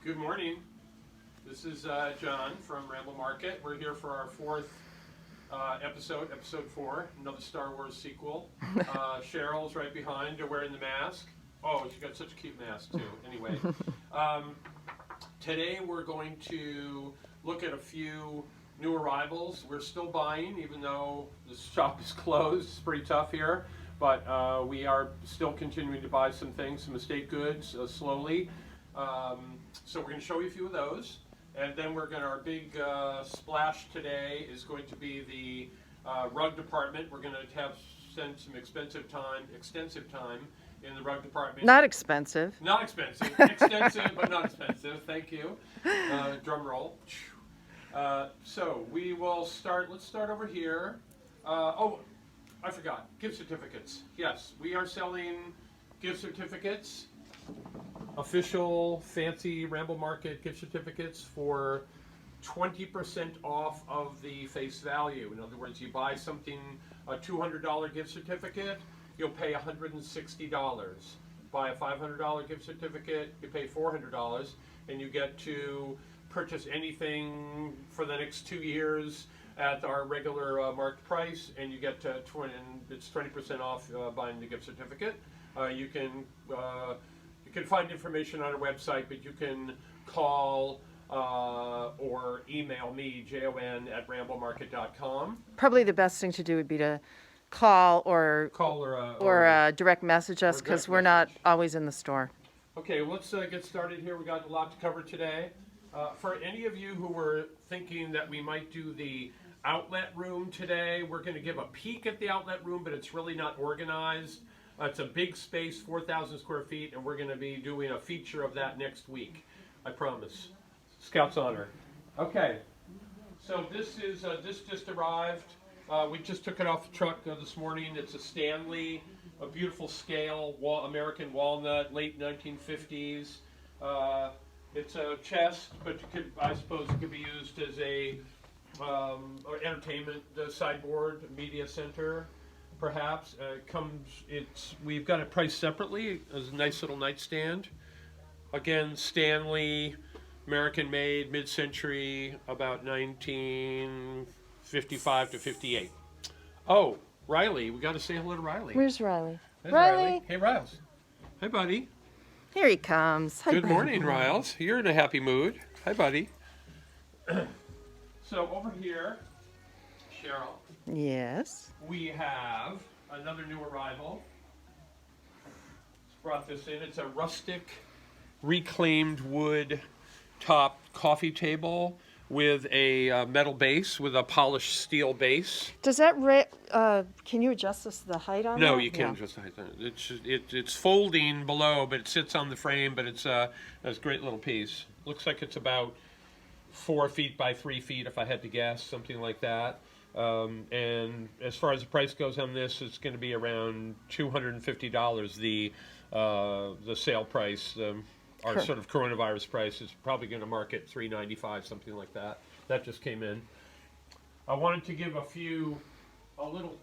Good morning. This is John from Ramble Market. We're here for our fourth episode 4, another Star Wars sequel. Cheryl's right behind, wearing the mask. Oh, she got such a cute mask too. Anyway, today we're going to look at a few new arrivals. We're still buying, even though the shop is closed. It's pretty tough here, but we are still continuing to buy some things, some estate goods, slowly. So we're going to show you a few of those, and then our big splash today is going to be the rug department. We're going to spend some extensive time in the rug department. Not expensive. Not expensive. Extensive, but not expensive. Thank you. Drum roll. So we will start. Let's start over here. Oh, I forgot. Gift certificates. Yes, we are selling gift certificates. Official fancy Ramble Market gift certificates for 20% off of the face value. In other words, you buy something, a $200 gift certificate, you'll pay $160. Buy a $500 gift certificate, you pay $400, and you get to purchase anything for the next 2 years at our regular marked price, and you get to it's 20% off buying the gift certificate. You can find information on our website, but you can call or email me, jon@ramblemarket.com. Probably the best thing to do would be to call or direct message us, because we're not always in the store. Okay, let's get started here. We got a lot to cover today. For any of you who were thinking that we might do the outlet room today, we're going to give a peek at the outlet room, but it's really not organized. It's a big space, 4,000 square feet, and we're going to be doing a feature of that next week. I promise. Scout's honor. Okay, so this just arrived. We just took it off the truck this morning. It's a Stanley, a beautiful scale, American walnut, late 1950s. It's a chest, but I suppose it could be used as a entertainment sideboard, media center. Perhaps we've got it priced separately as a nice little nightstand. Again, Stanley, American made, mid-century, about 1955 to 58. Oh, Riley, we got to say hello to Riley. Where's Riley? There's Riley. Hey, Riles. Hi, buddy. Here he comes. Hi, Good morning, Riles. You're in a happy mood. Hi, buddy. So over here, Cheryl. Yes. We have another new arrival. Let's brought this in. It's a rustic, reclaimed wood top coffee table with a metal base, with a polished steel base. Does that can you adjust the height on that? No, you can't adjust the height on it. It's folding below, but it sits on the frame, but it's a great little piece. Looks like it's about 4 feet by 3 feet, if I had to guess, something like that. And as far as the price goes on this, it's going to be around $250. The sale price, our sort of coronavirus price, is probably going to market $395, something like that. That just came in. I wanted to give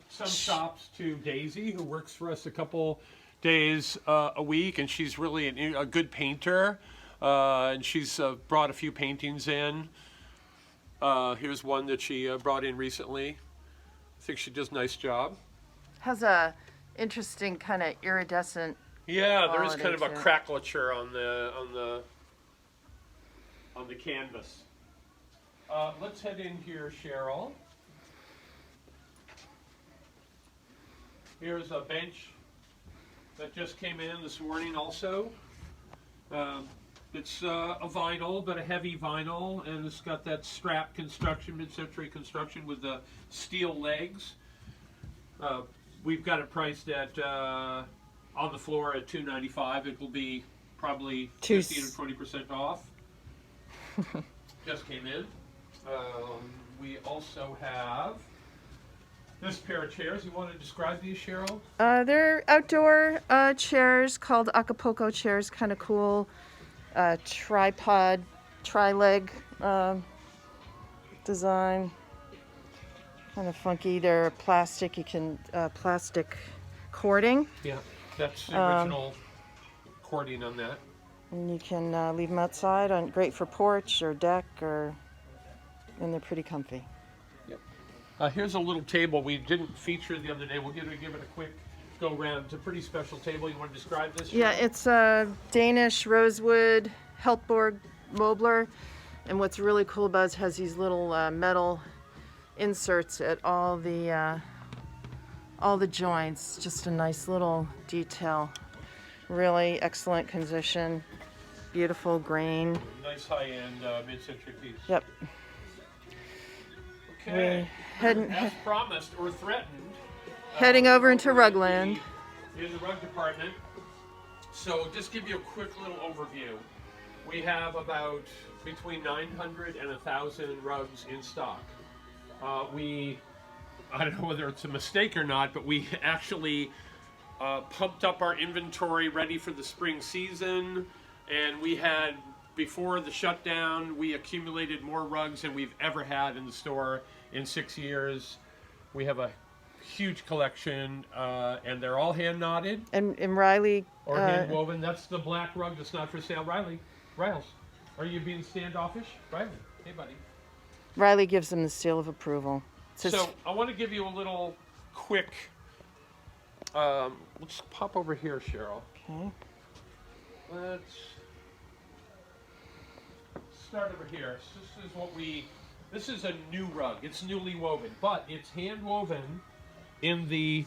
some shops to Daisy, who works for us a couple days a week, and she's really a good painter, and she's brought a few paintings in. Here's one that she brought in recently. I think she does a nice job. Has a interesting kind of iridescent. Yeah, there is kind of a cracklature on the canvas. Let's head in here, Cheryl. Here's a bench that just came in this morning also. It's a vinyl, but a heavy vinyl, and it's got that strap construction, mid-century construction with the steel legs. We've got it priced at on the floor at $295. It will be probably 15 or 20% off. Just came in. We also have this pair of chairs. You want to describe these, Cheryl? They're outdoor chairs called Acapulco chairs. Kind of cool. Tripod, tri-leg design. Kind of funky. They're plastic. You can plastic cording. Yeah, that's the original cording on that. And you can leave them outside, great for porch or deck, and they're pretty comfy. Yep. Here's a little table we didn't feature the other day. We'll give it a quick go round. It's a pretty special table. You want to describe this? Yeah, it's a Danish rosewood Heltborg Mobler, and what's really cool about it has these little metal inserts at all the joints. Just a nice little detail. Really excellent condition. Beautiful grain. Nice high-end mid-century piece. Yep. Okay. As promised or threatened. Heading over into Rugland. In the rug department. So just give you a quick little overview. We have about between 900 and 1,000 rugs in stock. I don't know whether it's a mistake or not, but we actually pumped up our inventory ready for the spring season, and we had, before the shutdown, we accumulated more rugs than we've ever had in the store in 6 years. We have a huge collection, and they're all hand knotted. And Riley... Or hand woven. That's the black rug that's not for sale. Riles, are you being standoffish? Riley, hey buddy. Riley gives them the seal of approval. So I want to give you a little quick, let's pop over here, Cheryl. Okay. Let's start over here. This is a new rug. It's newly woven, but it's hand woven in the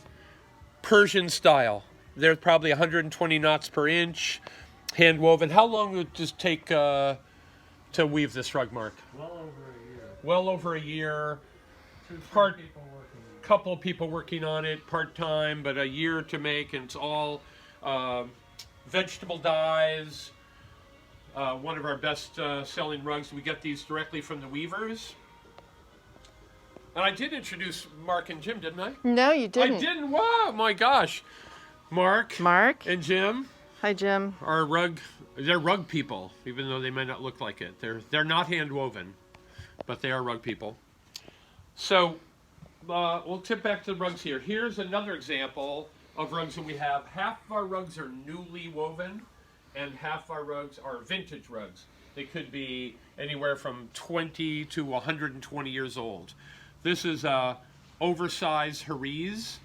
Persian style. There's probably 120 knots per inch, hand woven. How long would it just take to weave this rug, Mark? Well over a year. Couple of people working on it part-time, but a year to make, and it's all vegetable dyes. One of our best selling rugs. We get these directly from the weavers. And I did introduce Mark and Jim, didn't I? No, you didn't. I didn't. Wow, my gosh. Mark and Jim. Hi, Jim. They're rug people, even though they may not look like it. They're not hand woven, but they are rug people. So we'll tip back to the rugs here. Here's another example of rugs that we have. Half of our rugs are newly woven, and half our rugs are vintage rugs. They could be anywhere from 20 to 120 years old. This is oversized Hariz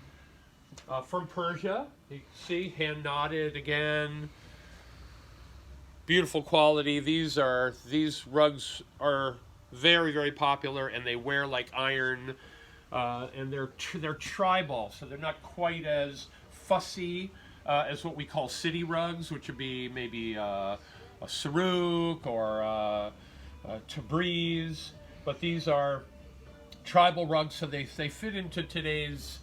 from Persia. You can see hand knotted again. Beautiful quality. These rugs are very, very popular, and they wear like iron, and they're tribal, so they're not quite as fussy as what we call city rugs, which would be maybe a Saruk or a Tabriz, but these are tribal rugs, so they fit into today's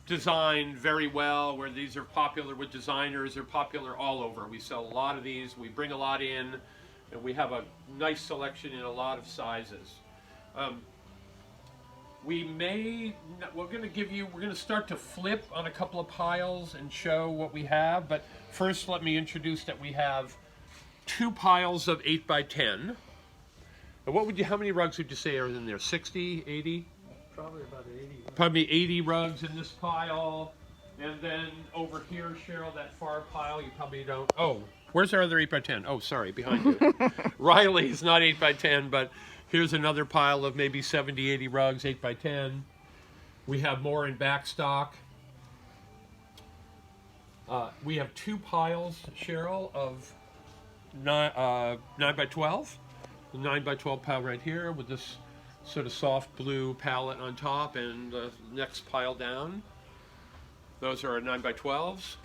design very well, where these are popular with designers. They're popular all over. We sell a lot of these. We bring a lot in, and we have a nice selection in a lot of sizes. We're going to start to flip on a couple of piles and show what we have, but first let me introduce that we have 2 piles of 8x10. And how many rugs would you say are in there? 60, 80? Probably about 80. Probably 80 rugs in this pile. And then over here, Cheryl, that far pile, you probably don't... Oh, where's our other 8x10? Oh, sorry, behind you. Riley is not 8x10, but here's another pile of maybe 70, 80 rugs, 8x10. We have more in back stock. We have 2 piles, Cheryl, of 9x12. The 9x12 pile right here with this sort of soft blue palette on top, and the next pile down. Those are our 9x12s.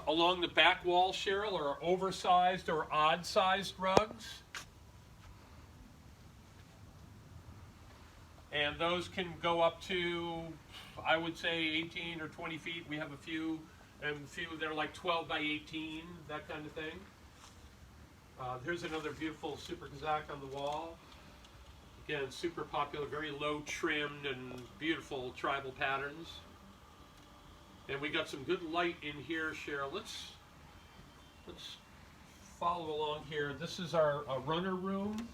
Along the back wall, Cheryl, are oversized or odd-sized rugs. And those can go up to, I would say, 18 or 20 feet. We have a few that are like 12 by 18, that kind of thing. Here's another beautiful Super Kazak on the wall. Again, super popular, very low trimmed and beautiful tribal patterns. And we got some good light in here, Cheryl. Let's follow along here. This is our runner room.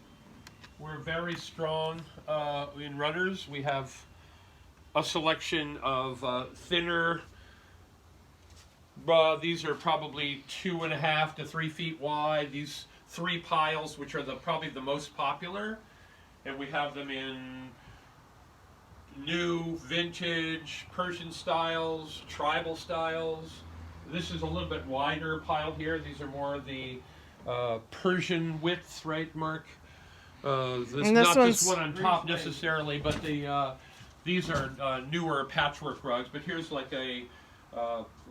We're very strong in runners. We have a selection of thinner These are probably 2.5 to 3 feet wide. These 3 piles, which are probably the most popular, and we have them in new, vintage, Persian styles, tribal styles. This is a little bit wider pile here. These are more of the Persian widths, right, Mark? Not this one on top necessarily, but these are newer patchwork rugs. But here's like a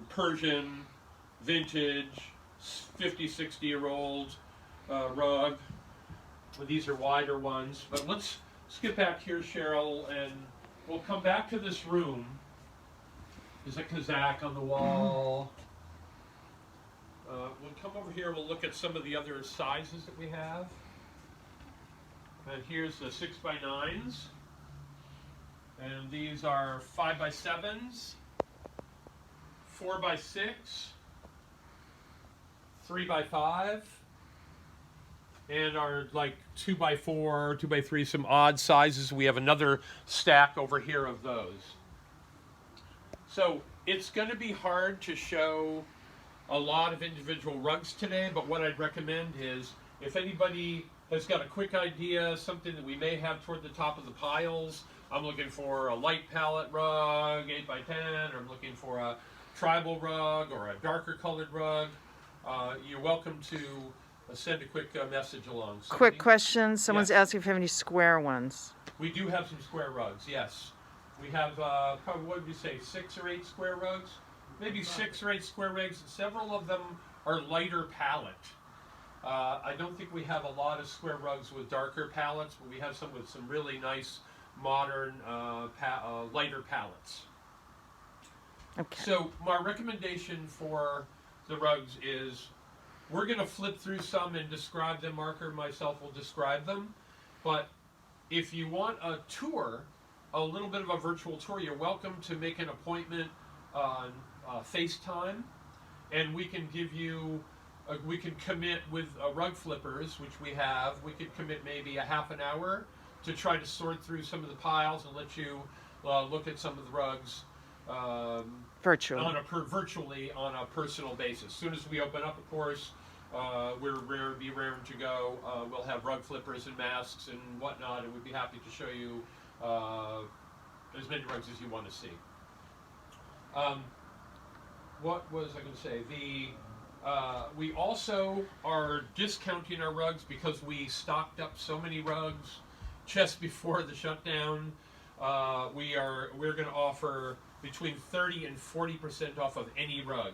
Persian, vintage, 50, 60-year-old rug. These are wider ones. But let's get back here, Cheryl, and we'll come back to this room. There's a Kazakh on the wall. We'll come over here, we'll look at some of the other sizes that we have. And here's the 6x9s. And these are 5x7s, 4x6, 3x5, and our like 2x4, 2x3, some odd sizes. We have another stack over here of those. So it's going to be hard to show a lot of individual rugs today, but what I'd recommend is if anybody has got a quick idea, something that we may have toward the top of the piles. I'm looking for a light palette rug, 8x10, or I'm looking for a tribal rug or a darker colored rug. You're welcome to send a quick message along. Quick question. Someone's Yes. asking if you have any square ones. We do have some square rugs, yes. We have, probably, what would you say, 6 or 8 square rugs? Maybe 6 or 8 square rugs. Several of them are lighter palette. I don't think we have a lot of square rugs with darker palettes, but we have some with some really nice, modern, lighter palettes. Okay. So my recommendation for the rugs is we're going to flip through some and describe them. Mark or myself will describe them. But if you want a tour, a little bit of a virtual tour, you're welcome to make an appointment on FaceTime, and we can give you, we can commit with rug flippers, which we have. We could commit maybe a half an hour to try to sort through some of the piles and let you look at some of the rugs Virtually. virtually on a personal basis. As soon as we open up, of course, we're raring to go. We'll have rug flippers and masks and whatnot, and we'd be happy to show you as many rugs as you want to see. What was I going to say? We also are discounting our rugs because we stocked up so many rugs just before the shutdown. We're going to offer between 30 and 40% off of any rug.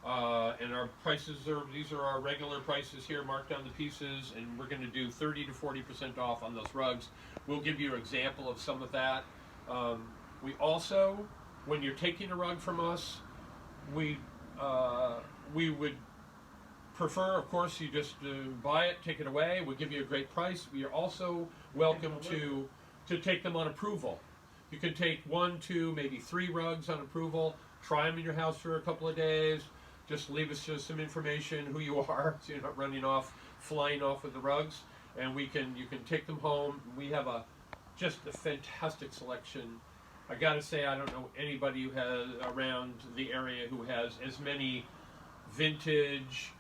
And our prices these are our regular prices here, marked down the pieces, and we're going to do 30 to 40% off on those rugs. We'll give you an example of some of that. We also, when you're taking a rug from us, we would prefer, of course, you just buy it, take it away. We'll give you a great price. We are also welcome to take them on approval. You can take 1, 2, maybe 3 rugs on approval, try them in your house for a couple of days, just leave us just some information, who you are, so you're not running off, flying off with the rugs, and you can take them home. We have just a fantastic selection. I gotta say, I don't know anybody who has around the area who has as many vintage,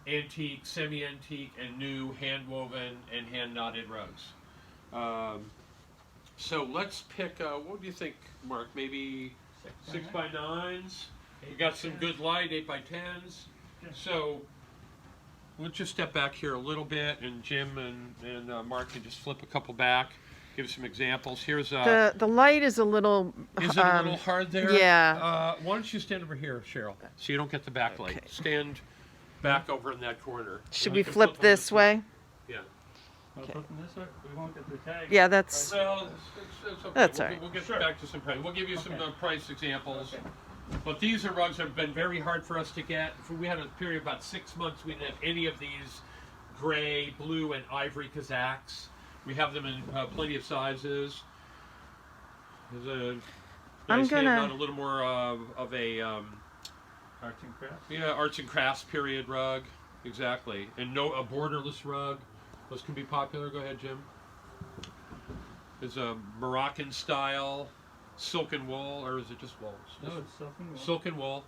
antique, semi-antique, and new hand-woven and hand-knotted rugs. So let's pick, what do you think, Mark? Maybe 6x9s? We got some good light, 8x10s. So let's just step back here a little bit, and Jim and Mark can just flip a couple back, give some examples. Here's The light is a little. Is it a little hard there? Yeah. Why don't you stand over here, Cheryl, so you don't get the backlight. Okay. Stand back over in that corner. Should we flip this way? Yeah. Okay. This way? We won't get the tag. Yeah, that's. Well, it's okay. That's all right. We'll get back to some price. We'll give you some price examples. Okay. But these are rugs that have been very hard for us to get. We had a period of about 6 months. We didn't have any of these gray, blue, and ivory Kazakhs. We have them in plenty of sizes. There's a nice hand-knot, a little more of a arts and crafts. Yeah, arts and crafts period rug, exactly, and a borderless rug. Those can be popular. Go ahead, Jim. There's a Moroccan style silken wool, or is it just wool? No, it's silken wool. Silken wool.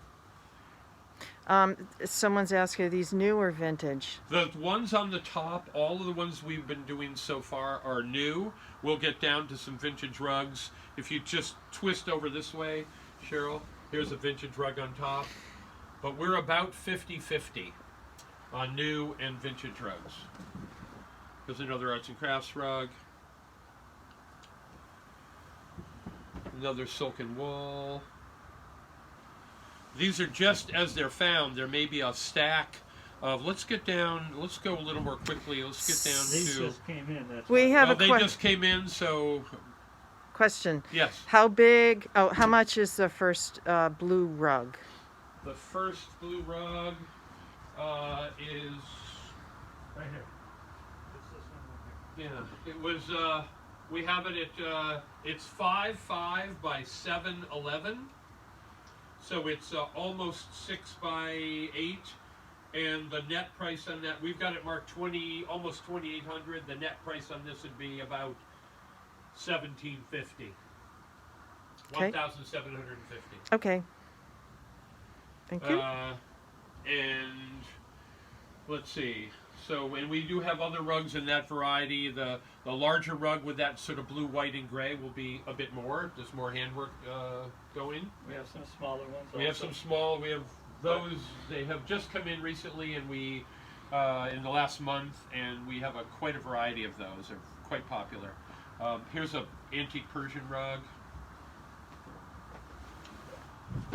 Someone's asking, are these new or vintage? The ones on the top, all of the ones we've been doing so far are new. We'll get down to some vintage rugs. If you just twist over this way, Cheryl, here's a vintage rug on top. But we're about 50-50 on new and vintage rugs. There's another arts and crafts rug. Another silk and wool. These are just as they're found. There may be a stack of. Let's get down. Let's go a little more quickly. Let's get down These to. just came in. That's We why. have Oh, a they just came in, so question. yes. How big, how much is the first blue rug? The first blue rug is. Right here. It's this one right here. Yeah, it was. We have it at. It's 5'5" by 7'11". So it's almost 6 by 8, and the net price on that, we've got it marked almost 2,800. The net price on this would be about 1,750. Okay. 1,750. Okay. Thank you. And let's see. So, and we do have other rugs in that variety. The larger rug with that sort of blue, white, and gray will be a bit more. There's more handwork going. We have some smaller ones. We have some small. We have those. They have just come in recently, and we in the last month, and we have quite a variety of those. They're quite popular. Here's an antique Persian rug.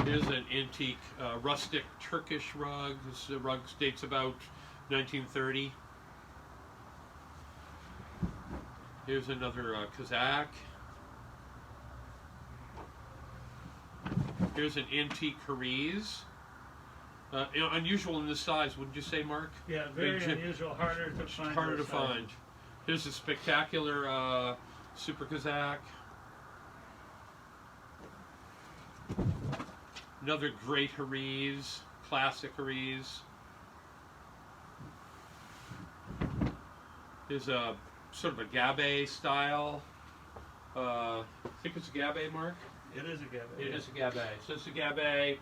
Here's an antique rustic Turkish rug. This rug dates about 1930. Here's another Kazakh. Here's an antique Cariz. Unusual in this size, wouldn't you say, Mark? Yeah, very Big unusual, harder to find. Harder to those sizes. find. Here's a spectacular Super Kazakh. Another great Cariz, classic Cariz. There's a sort of a gabe style. I think it's a gabe, Mark. It is a gabe. It is a gabe. So it's a gabe.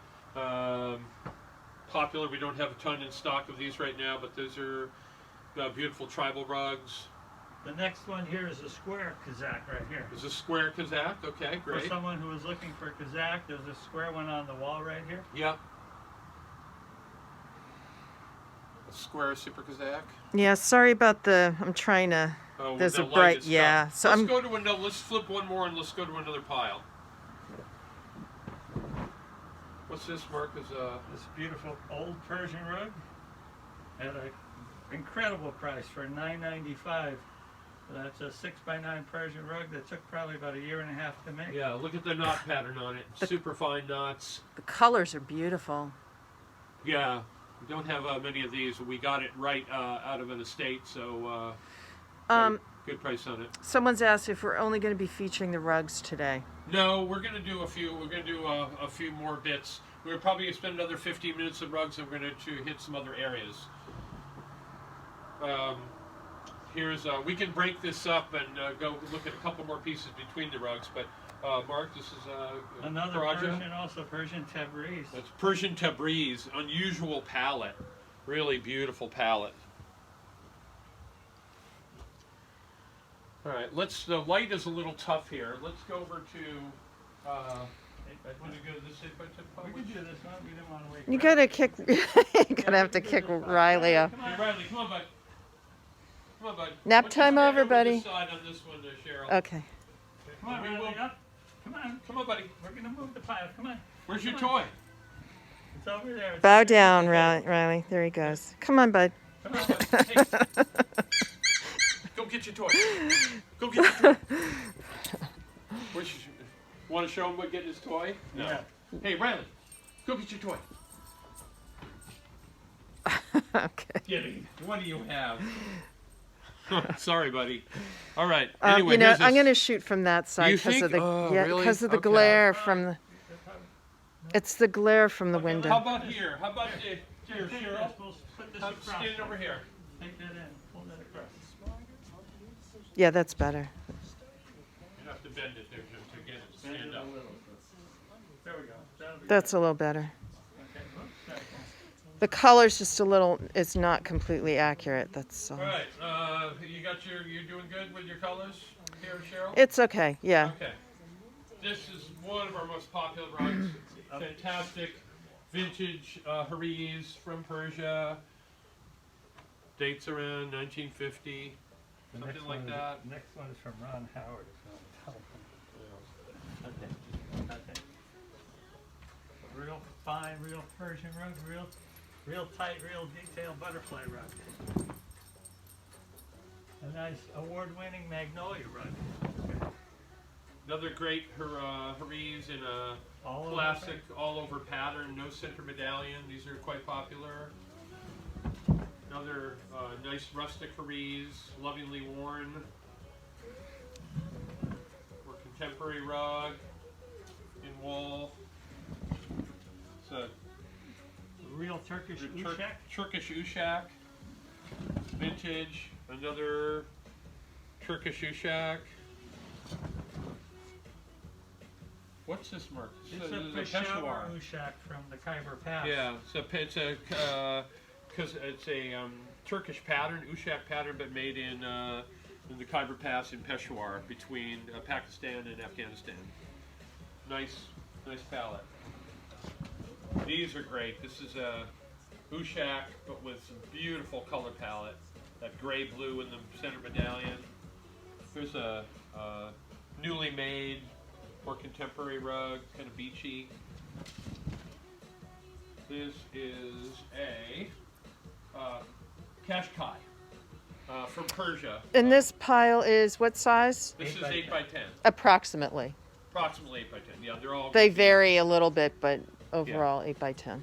Popular. We don't have a ton in stock of these right now, but those are beautiful tribal rugs. The next one here is a square Kazakh right here. There's a square Kazakh. Okay, For great. someone who is looking for Kazakh, there's a square one on the wall right here. Yep. A square Super Kazakh. Yeah, sorry about I'm trying to, Oh, there's the a light bright, is yeah. tough. So Let's I'm, go to another. Let's flip one more and let's go to another pile. What's this, Mark? Is This beautiful old Persian rug at an incredible price for $9.95. That's a 6 by 9 Persian rug that took probably about a year and a half to make. yeah. Look at the knot pattern on it. Super fine knots. the colors are beautiful. Yeah. We don't have many of these. We got it right out of an estate, so good price on it. Someone's asked if we're only going to be featuring the rugs today. No, we're going to do a few. We're going to do a few more bits. We're probably going to spend another 15 minutes of rugs, and we're going to hit some other areas. Here's we can break this up and go look at a couple more pieces between the rugs. But Mark, this is Another Karaja. Persian, also Persian Tabriz. That's Persian Tabriz. Unusual palette. Really beautiful palette. All right, the light is a little tough here. Let's go over to, want to go to this 8x10 We could do this one. We didn't want to wait. You gotta kick, you're gonna have to kick Riley up. Hey, Riley, come on, bud. Come on, bud. Nap Why don't you time stand over, buddy. This side on this one, Cheryl. Okay. Come on, We Riley, will- up. Come on. Come on, buddy. We're going to move the pile. Come on. Where's your Come on. toy? It's over there. It's Bow over there. down, Riley. There he goes. Come on, bud. Come on, bud. Hey. Go get your toy. Go get your toy. Want to show him what getting his toy? No. Yeah. Hey, Riley, go get your toy. Okay. Kidding. What do you have? Sorry, buddy. All right. Anyway, You know, here's I'm this- gonna shoot from that side You because think? of the Oh, yeah, really? because of the Okay. glare from the. It's the glare from the How window. about here? How about here, Here, Cheryl? we'll put this I'm across. standing over here. Take that in. Pull that across. Yeah, that's better. You have to bend it there to get it to Bend it stand a up. little. There we go. That'll be That's a little better. good. Okay. Whoops, sorry. The color's just a little, it's not completely accurate, that's all. All right, you're doing good with your colors here, Cheryl? It's okay, yeah. Okay. This is one of our most popular rugs. Fantastic vintage Haris from Persia. Dates around 1950, something like that. The next one is from Ron Howard. Okay. Real fine, real Persian rug, real tight, real detailed butterfly rug. A nice award-winning magnolia rug. Another great Haris in a classic all-over pattern, no center medallion. These are quite popular. Another nice rustic Haris, lovingly worn. More contemporary rug in wool. It's a Real Turkish ushak. Turkish ushak. Vintage. Another Turkish ushak. What's this mark? It's a Peshawar ushak from the Khyber Pass. Yeah, it's a Turkish pattern, ushak pattern, but made in the Khyber Pass in Peshawar between Pakistan and Afghanistan. Nice palette. These are great. This is a ushak, but with some beautiful color palette. That gray blue in the center medallion. Here's a newly made, more contemporary rug, kind of beachy. This is a Kashkai from Persia. And this pile is what size? This is 8 by 10. Approximately. Approximately 8 by 10. Yeah, they're all. They vary a little bit, but overall 8 by 10.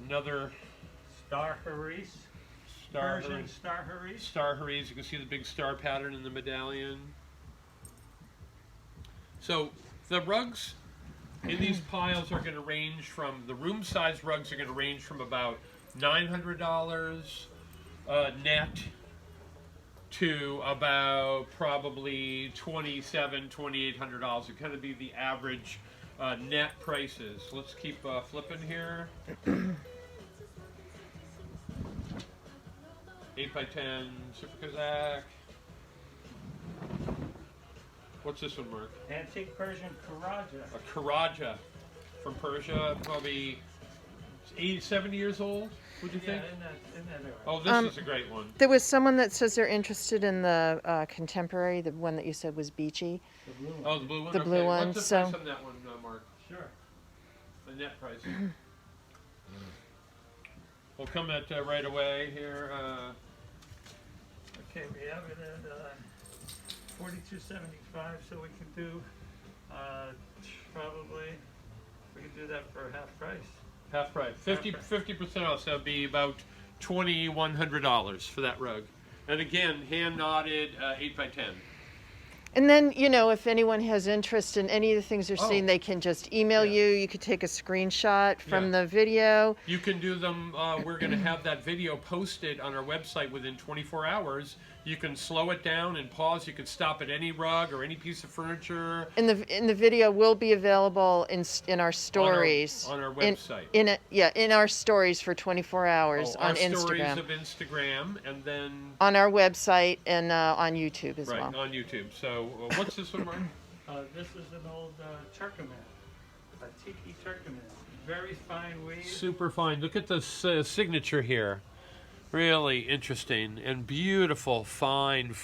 Another Star Haris. Persian Star Haris. Star Haris. You can see the big star pattern in the medallion. So the rugs in these piles are going to range from, the room size rugs are going to range from about $900 net to about probably $2,700, $2,800. It kind of be the average net prices. Let's keep flipping here. 8 by 10 Super Kazakh. What's this one, Mark? Antique Persian Karaja. A Karaja from Persia, probably 80, 70 years old, would you think? In that area. Oh, this is a great one. There was someone that says they're interested in the contemporary, the one that you said was beachy. The blue one. Oh, the blue one? The Okay. blue one, What's the so- price on that one, Mark? Sure. The net price. We'll come at right away here. Okay, we have it at $42.75, so we can do probably we can do that for half price. Half price. 50% off, so that'd be about $2,100 for that rug. And again, hand knotted 8 by 10. And then, you know, if anyone has interest in any of the things they're seeing, Oh. they can just email Yeah. you. You could take a screenshot from Yeah. the video. You can do them, we're going to have that video posted on our website within 24 hours. You can slow it down and pause. You can stop at any rug or any piece of furniture. And the video will be available in our stories. On our website. In our stories for 24 hours Our on stories Instagram. of Instagram, and then On our website and on YouTube as well. on YouTube. So what's this one, Mark? This is an old Turkoman, a tiki Turkoman. Very fine weave. Super fine. Look at this signature here. Really interesting and beautiful, fine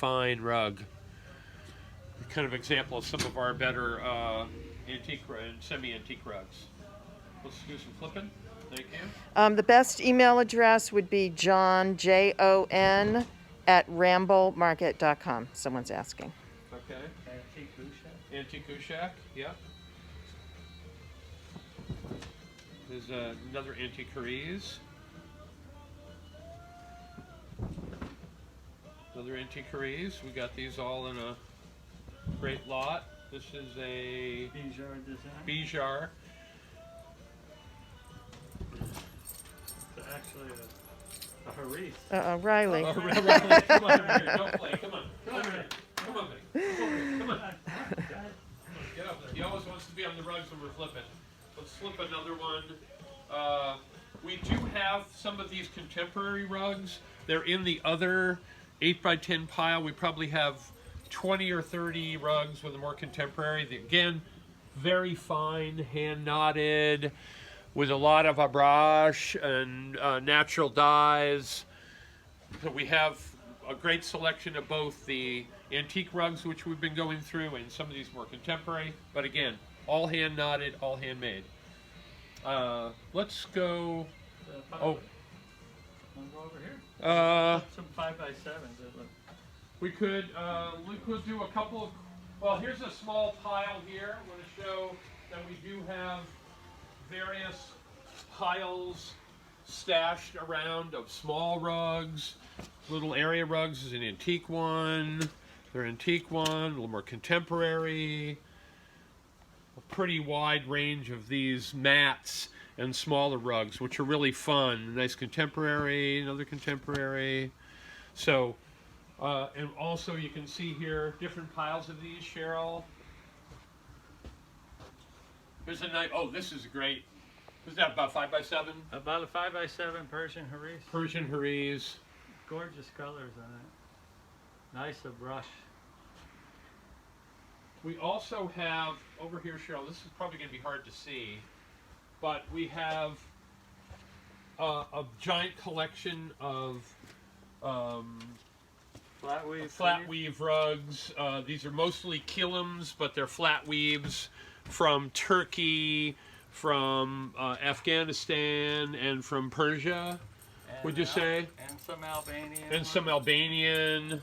rug. Kind of example of some of our better antique and semi-antique rugs. Let's do some flipping. Thank you. The best email address would be Jon, Jon, @ramblemarket.com. Someone's asking. Okay. Antique Usha. Antique Ushak. Yeah. There's another antique Haris. Another antique Haris. We got these all in a great lot. This is a Bijar design. Bijar. It's actually a Haris. Riley. Oh, come on over here. Don't play. Come on. Come over here. Come on, buddy. Come on. Get up there. He always wants to be on the rugs when we're flipping. let's flip another one. We do have some of these contemporary rugs. They're in the other 8x10 pile. We probably have 20 or 30 rugs with a more contemporary. Again, very fine, hand knotted, with a lot of abrage and natural dyes. So we have a great selection of both the antique rugs, which we've been going through, and some of these more contemporary. But again, all hand knotted, all handmade. Let's go. Oh, Wanna go over here? Some 5x7s. we could do a couple of. Well, here's a small pile here. I want to show that we do have various piles stashed around of small rugs. Little area rugs is an antique one. They're antique one, a little more contemporary. A pretty wide range of these mats and smaller rugs, which are really fun. Nice contemporary, another contemporary. So, and also you can see here different piles of these, Cheryl. There's a nice, oh, this is great. Is that about 5x7? About a 5x7 Persian Haris. Persian Haris. Gorgeous colors on it. Nice a brush. We also have, over here, Cheryl, this is probably going to be hard to see, but we have a giant collection of flat weave rugs. These are mostly kilims, but they're flat weaves from Turkey, from Afghanistan, and from Persia, would you say? And some Albanian. And some Albanian.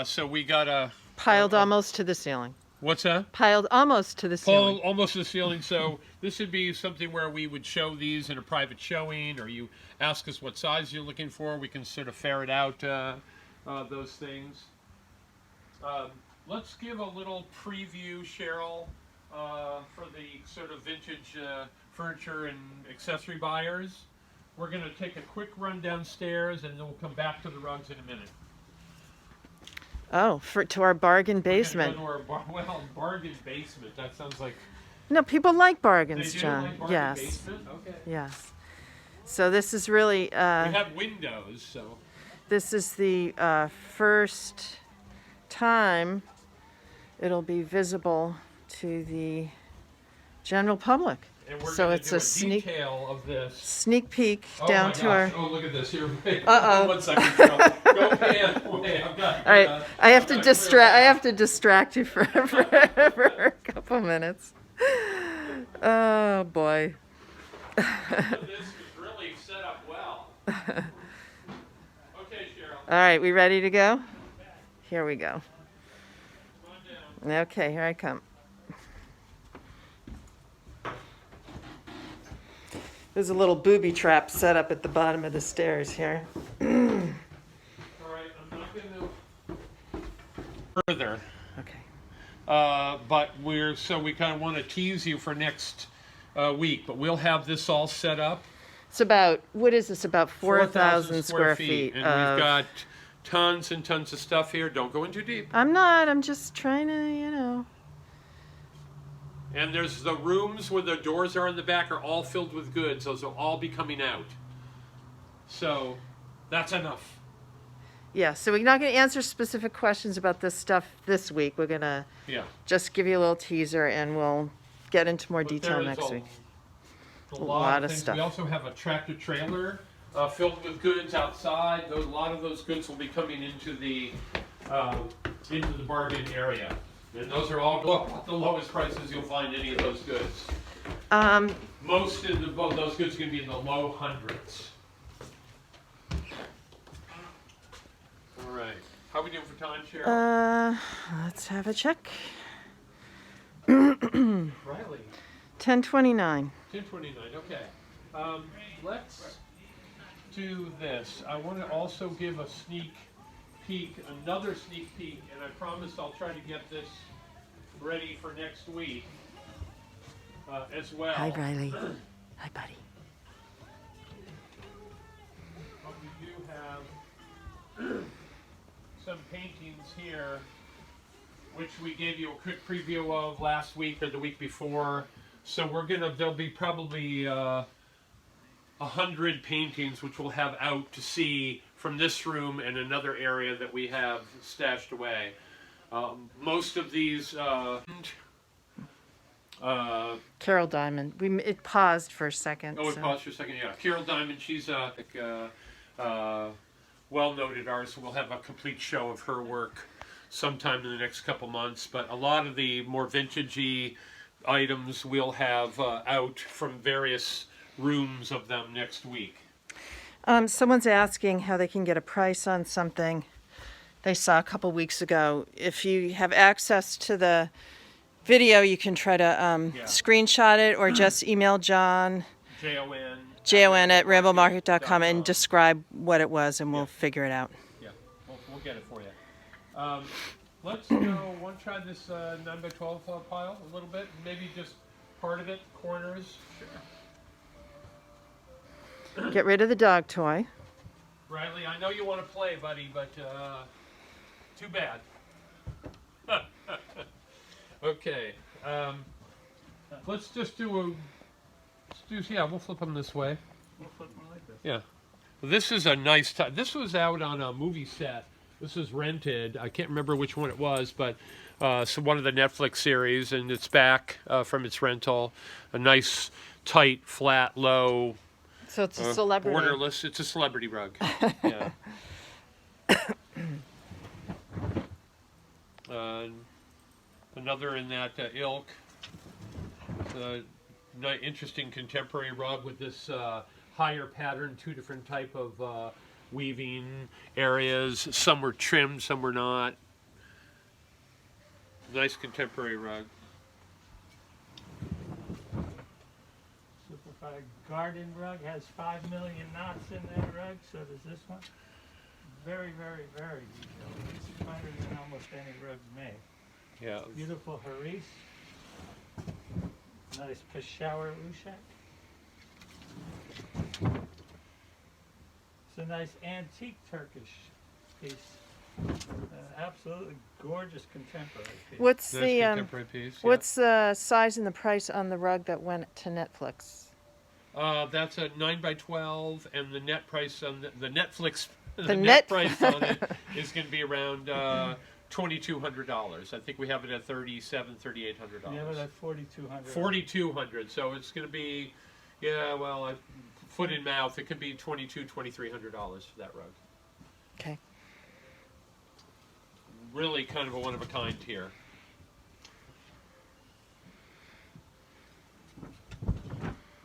So we got a... Piled almost to the ceiling. What's that? Piled almost to the ceiling. Almost to the ceiling. So this would be something where we would show these in a private showing, or you ask us what size you're looking for. We can sort of ferret out those things. Let's give a little preview, Cheryl, for the sort of vintage furniture and accessory buyers. We're going to take a quick run downstairs, and then we'll come back to the rugs in a minute. Oh, to our bargain basement. Go to our bargain basement. That sounds like... No, people like bargains, They do John. like bargain Yes. basement? Okay. Yes. So this is really... We have windows, so... This is the first time it'll be visible to the general public. And we're So going it's to do a sneak detail of this. sneak peek Oh down my to gosh. our. Oh, look at this here. Wait, Uh-oh. 1 second. Go pan away. I've got. All right, I have to distract you for a couple minutes. Oh boy. This is really set up well. Okay, Cheryl. All right, we ready to go? Here we go. Come on down. Okay, here I come. There's a little booby trap set up at the bottom of the stairs here. All right, I'm not going to further. Okay. But we kind of want to tease you for next week. But we'll have this all set up. It's about, what is this, about 4,000 square feet. And we've got tons and tons of stuff here. Don't go in too deep. I'm just trying to, And there's the rooms where the doors are in the back are all filled with goods. Those will all be coming out. So that's enough. Yeah, so we're not going to answer specific questions about this stuff this week. We're going to Yeah. just give you a little teaser and we'll get into more But detail there is next week. A lot lot of things. stuff. We also have a tractor trailer filled with goods outside. A lot of those goods will be coming into the bargain area. And those are all the lowest prices you'll find any of those goods. Most of those goods are going to be in the low hundreds. All right. How are we doing for time, Cheryl? Let's have a check. Riley. 10:29. 10:29. Okay. Let's do this. I want to also give a sneak peek, another sneak peek, and I promise I'll try to get this ready for next week as well. Hi, Riley. Hi, buddy. But we do have some paintings here, which we gave you a quick preview of last week or the week before. So there'll be probably 100 paintings which we'll have out to see from this room and another area that we have stashed away. Most of these Carol Diamond. It paused for a second. oh, we so- paused for a second. Yeah, Carol Diamond. She's a well-noted artist. We'll have a complete show of her work sometime in the next couple months. But a lot of the more vintagey items we'll have out from various rooms of them next week. Someone's asking how they can get a price on something they saw a couple weeks ago. If you have access to the video, you can try to screenshot it or just email John, Jon at ramblemarket.com, and describe what it was, and we'll figure it out. Yeah, we'll get it for you. Let's go. Want to try this 9x12 pile a little bit? Maybe just part of it, corners. Sure. Get rid of the dog toy. Riley, I know you want to play, buddy, but too bad. Okay. Let's just do we'll flip them this way. We'll flip them like this. Yeah. This is a nice this was out on a movie set. This was rented. I can't remember which one it was, but so one of the Netflix series, and it's back from its rental. A nice, tight, flat, low, So it's a celebrity. borderless. It's a celebrity rug. Yeah. Another in that ilk. Interesting contemporary rug with this higher pattern, two different type of weaving areas. Some were trimmed, some were not. Nice contemporary rug. Superfly garden rug has 5 million knots in that rug, so does this one. Very, very, very detailed. It's finer than almost any rugs made. Yeah. Beautiful haris. Nice Peshawar ushak. It's a nice antique Turkish piece. Absolutely gorgeous contemporary piece. What's Nice the contemporary piece. Yeah. what's the size and the price on the rug that went to Netflix? That's a 9x12, and the net price on the Netflix The net net- price on it is going to be around $2,200. I think we have it at $3,800. Yeah, but at 4,200. 4,200. So it's going to be, foot in mouth. It could be $2,200, $2,300 for that rug. Okay. Really, kind of a one of a kind here.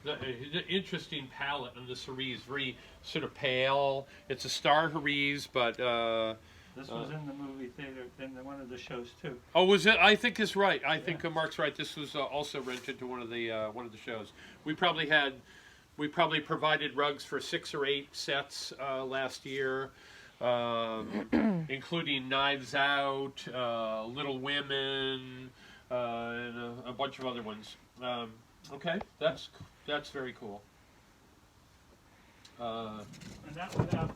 The interesting palette on this haris, very sort of pale. It's a star haris, but This was in the movie theater, in one of the shows too. oh, was it? I think it's right. I think Mark's right. This was also rented to one of the shows. We probably provided rugs for 6 or 8 sets last year, including Knives Out, Little Women, and a bunch of other ones. Okay, that's very cool. And that was out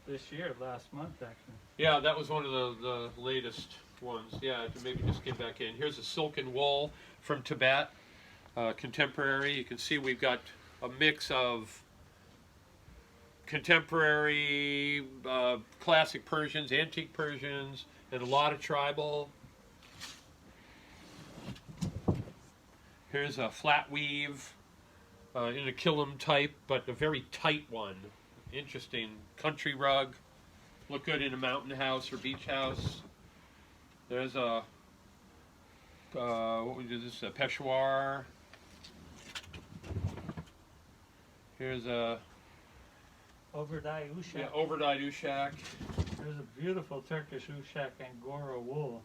this year, last month actually. Yeah, that was one of the latest ones. Yeah, to maybe just get back in. Here's a silken wool from Tibet, contemporary. You can see we've got a mix of contemporary, classic Persians, antique Persians, and a lot of tribal. Here's a flat weave in a kilim type, but a very tight one. Interesting country rug. Look good in a mountain house or beach house. There's a what we do this? A Peshawar. Here's a Overdyed ushak. overdyed ushak. There's a beautiful Turkish ushak Angora wool.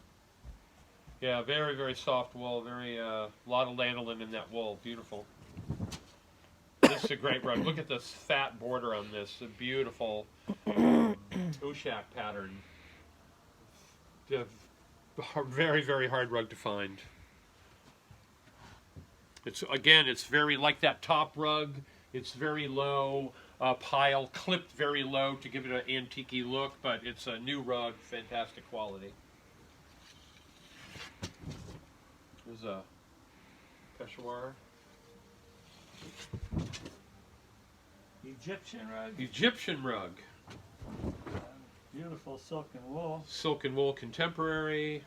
Yeah, very, very soft wool. Very lot of lanolin in that wool. Beautiful. This is a great rug. Look at this fat border on this. A beautiful ushak pattern. Very, very hard rug to find. It's very like that top rug. It's very low pile, clipped very low to give it an antique-y look, but it's a new rug, fantastic quality. There's a Peshawar. Egyptian rug. Egyptian rug. Beautiful silk and wool. Silk and wool contemporary.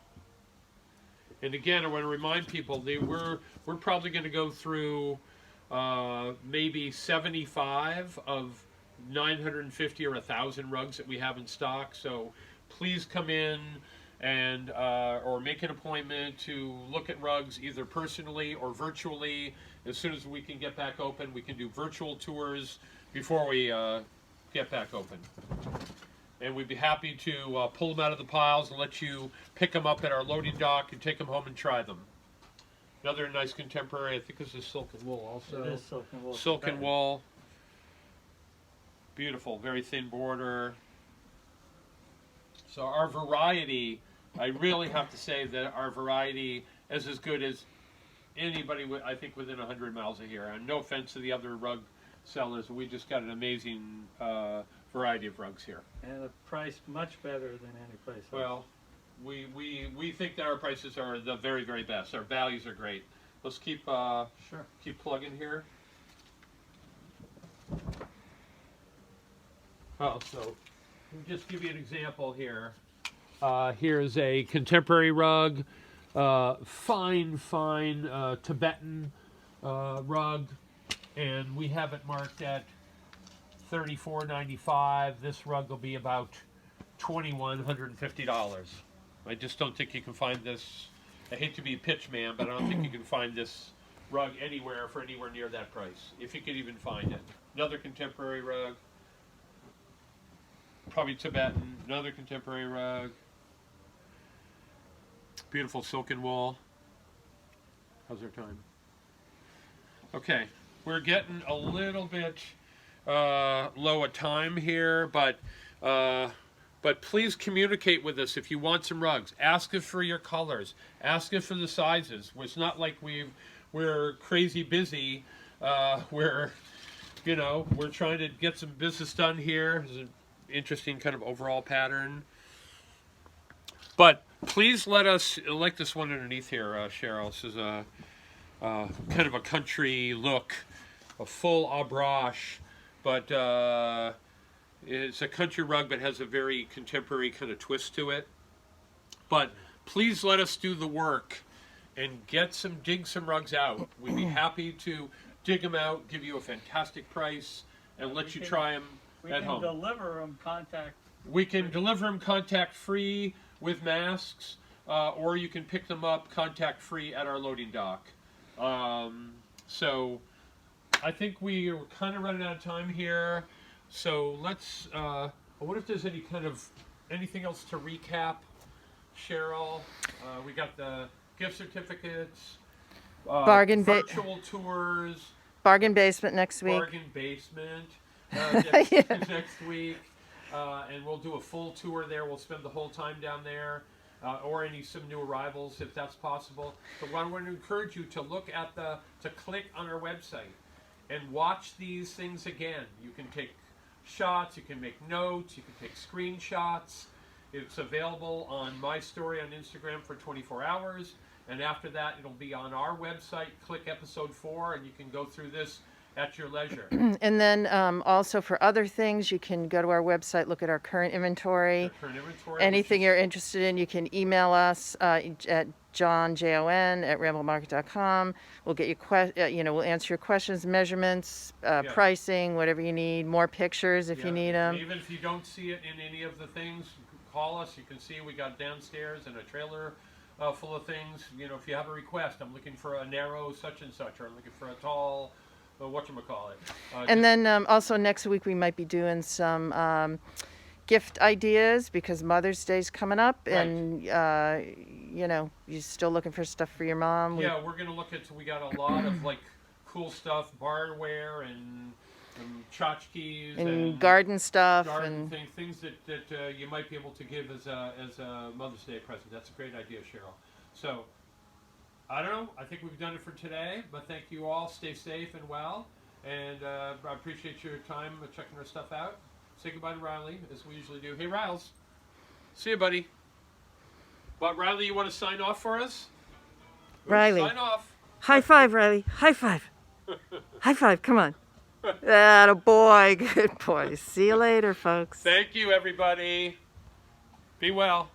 And again, I want to remind people we're probably going to go through maybe 75 of 950 or 1,000 rugs that we have in stock. So please come in and or make an appointment to look at rugs either personally or virtually. As soon as we can get back open, we can do virtual tours before we get back open. And we'd be happy to pull them out of the piles and let you pick them up at our loading dock and take them home and try them. Another nice contemporary, I think this is silk and wool also. It is silk and wool. Silk and wool. Beautiful, very thin border. So our variety, I really have to say that our variety is as good as anybody, I think, within 100 miles of here. And no offense to the other rug sellers, we just got an amazing variety of rugs here. And a price much better than any place else. Well, we think that our prices are the very, very best. Our values are great. Let's keep Sure. keep plugging here. Oh, so let me just give you an example here. Here's a contemporary rug, fine Tibetan rug, and we have it marked at $34.95. This rug will be about $2,150. I just don't think you can find this. I hate to be a pitch man, but I don't think you can find this rug anywhere for anywhere near that price, if you could even find it. Another contemporary rug, probably Tibetan. Another contemporary rug. Beautiful silk and wool. How's our time? Okay, we're getting a little bit low at time here, but please communicate with us if you want some rugs. Ask us for your colors. Ask us for the sizes. It's not like we're crazy busy. We're trying to get some business done here. There's an interesting kind of overall pattern. But please let us, like this one underneath here, Cheryl. This is a kind of a country look, a full abrache, but it's a country rug but has a very contemporary kind of twist to it. But please let us do the work and dig some rugs out. We'd be happy to dig them out, give you a fantastic price, and let you try them at home. We can deliver them contact. We can deliver them contact free with masks, or you can pick them up contact free at our loading dock. So I think we are kind of running out of time here. So let's, I wonder if there's anything else to recap, Cheryl. We got the gift certificates, virtual tours, bargain basement next week. Bargain basement next week. And we'll do a full tour there. We'll spend the whole time down there, or some new arrivals if that's possible. But I want to encourage you to to click on our website and watch these things again. You can take shots, you can make notes, you can take screenshots. It's available on my story on Instagram for 24 hours. And after that, it'll be on our website. Click episode 4 and you can go through this at your leisure. And then also for other things, you can go to our website, look at our current inventory. Anything you're interested in, you can email us at jon@ramblemarket.com. We'll get you we'll answer your questions, measurements, pricing, whatever you need. More pictures if you need them. Even if you don't see it in any of the things, call us. You can see we got downstairs and a trailer full of things. If you have a request, I'm looking for a narrow such and such, or I'm looking for a tall. Whatchamacallit. And then also next week we might be doing some gift ideas because Mother's Day's coming up, right. And you're still looking for stuff for your mom. Yeah, we're gonna look at. We got a lot of cool stuff, barware and tchotchkes and garden stuff and things that you might be able to give as a Mother's Day present. That's a great idea, Cheryl. So. I don't know. I think we've done it for today, but thank you all. Stay safe and well, and I appreciate your time checking our stuff out. Say goodbye to Riley, as we usually do. Hey, Riles. See you, buddy. But Riley, you want to sign off for us? Riley. Sign off. High five, Riley. High five. High five, come on. Atta boy, good boy. See you later, folks. Thank you, everybody. Be well.